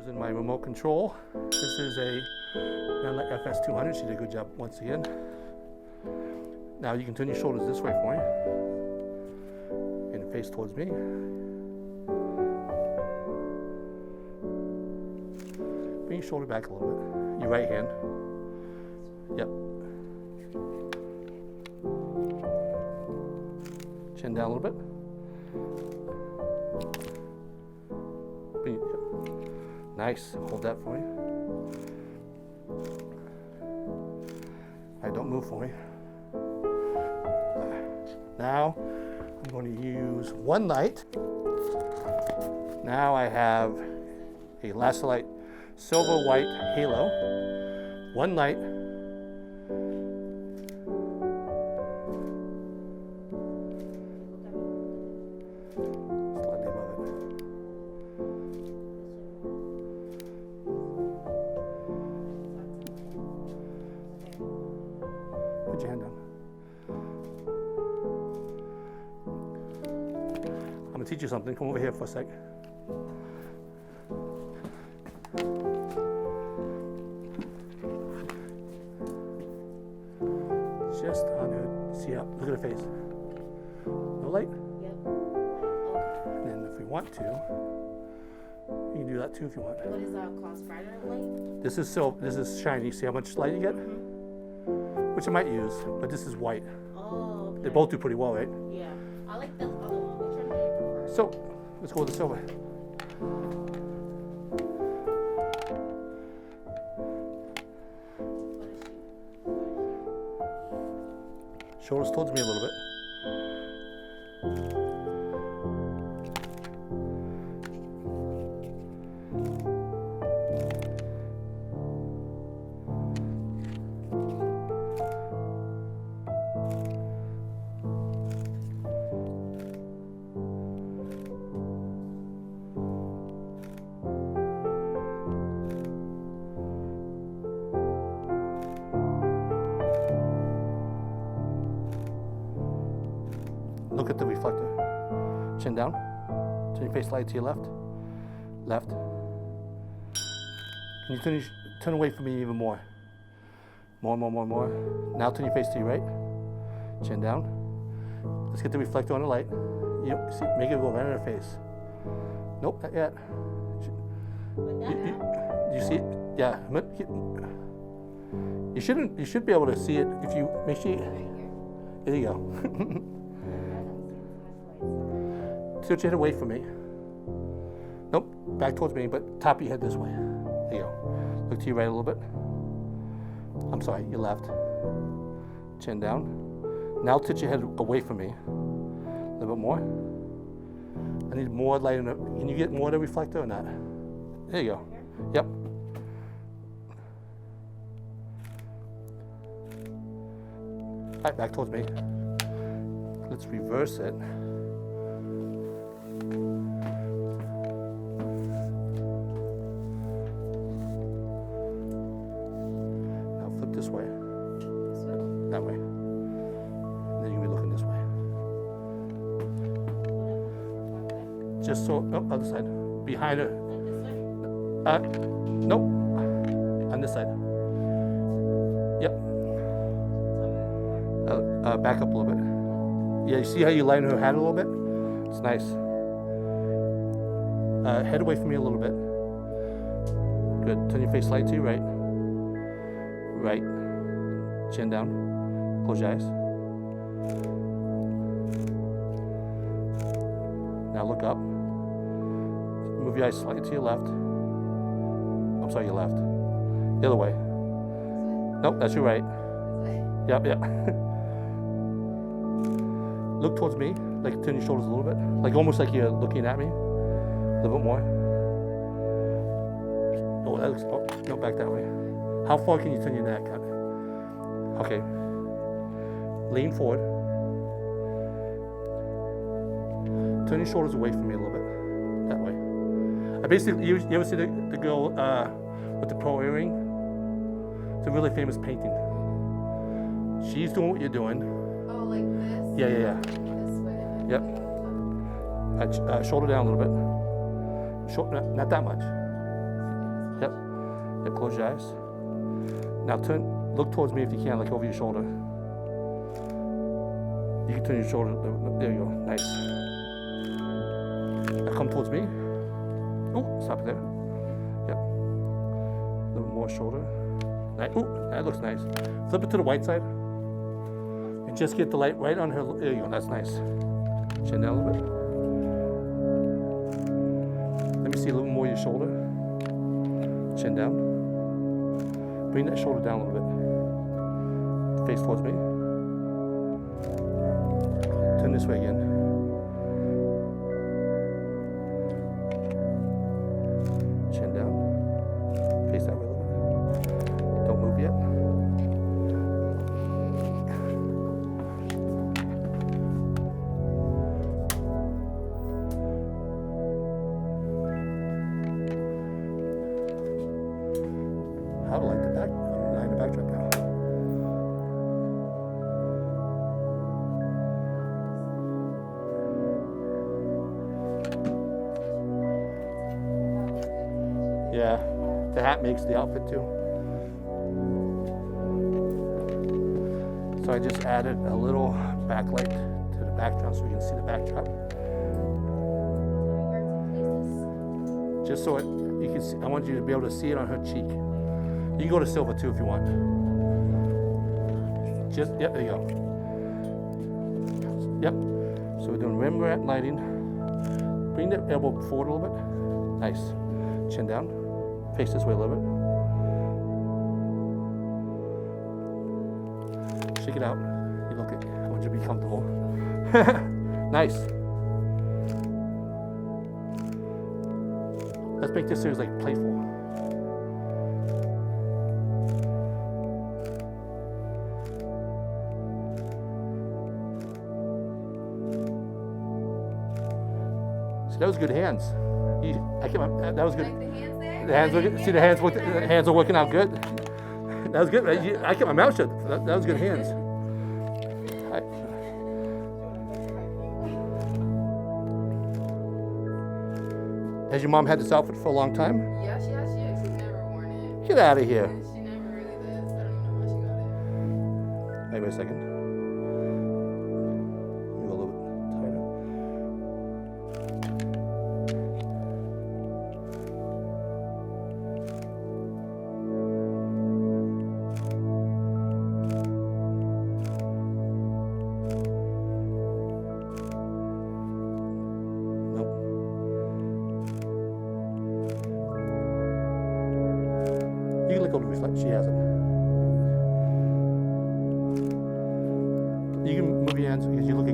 Using my remote control. This is a Nanlite FS200. She did a good job once again. Now you can turn your shoulders this way for me. And face towards me. Bring your shoulder back a little bit. Your right hand. Yep. Chin down a little bit. Yep. Nice. Hold that for me. All right, don't move for me. Now I'm going to use one light. Now I have a Laserlight silver white halo. One light. Slightly above it. Put your hand down. I'm going to teach you something. Come over here for a sec. Just on her, see up, look at her face. No light? Yep. And then if we want to, you can do that too if you want. What is our cost brighter light? This is silver, this is shiny. See how much light you get? Which I might use, but this is white. Oh, okay. They both do pretty well, right? Yeah. I like the other one. Which one do you prefer? So, let's go with the silver. Shoulders towards me a little bit. Look at the reflector. Chin down. Turn your face slightly to your left. Left. Can you turn away from me even more? More. Now turn your face to your right. Chin down. Let's get the reflector on the light. You see, make it go right in her face. Nope, not yet. You see it? Yeah. You should be able to see it if you make sure. There you go. Tilt your head away from me. Nope, back towards me, but top of your head this way. There you go. Look to your right a little bit. I'm sorry, your left. Chin down. Now tilt your head away from me. A little bit more. I need more light in it. Can you get more of the reflector or not? There you go. Yep. All right, back towards me. Let's reverse it. Now flip this way. That way. And then you'll be looking this way. Just so, oh, other side. Behind her. Nope. On this side. Yep. Back up a little bit. Yeah, you see how you line her hat a little bit? It's nice. Head away from me a little bit. Good. Turn your face slightly to your right. Right. Chin down. Close your eyes. Now look up. Move your eyes slightly to your left. I'm sorry, your left. The other way. Nope, that's your right. Yep. Look towards me, like turn your shoulders a little bit, like almost like you're looking at me. A little bit more. Oh, that looks, oh, no, back that way. How far can you turn your neck? Okay. Lean forward. Turn your shoulders away from me a little bit. That way. I basically, you ever see the girl with the pearl earring? It's a really famous painting. She's doing what you're doing. Oh, like this? Yeah. This way. Yep. Shoulder down a little bit. Not that much. Yep, close your eyes. Now look towards me if you can, like over your shoulder. You can turn your shoulder, there you go, nice. Now come towards me. Oh, stop it there. Yep. A little more shoulder. Nice. Oh, that looks nice. Flip it to the white side. And just get the light right on her, there you go, that's nice. Chin down a little bit. Let me see a little more of your shoulder. Chin down. Bring that shoulder down a little bit. Face towards me. Turn this way again. Chin down. Face that way a little bit. Don't move yet. How do I like the back? I'm in the backdrop now. Yeah, the hat makes the outfit too. So I just added a little backlight to the backdrop so we can see the backdrop. Just so you can see, I want you to be able to see it on her cheek. You can go to silver too if you want. Just, yep, there you go. Yep. So we're doing Rembrandt lighting. Bring the elbow forward a little bit. Nice. Chin down. Face this way a little bit. Shake it out. You look at, I want you to be comfortable. Nice. Let's make this series like playful. See, that was good hands. That was good. Like the hands there? The hands were, see the hands are working out good. That was good. I kept my mouth shut. That was good hands. Has your mom had this outfit for a long time? Yeah, she has. She actually never worn it. Get out of here. She never really does. I don't even know why she got it. Wait a second. Let me go a little bit tighter. Nope. You can look over the reflect. She has it. You can move your hands because you look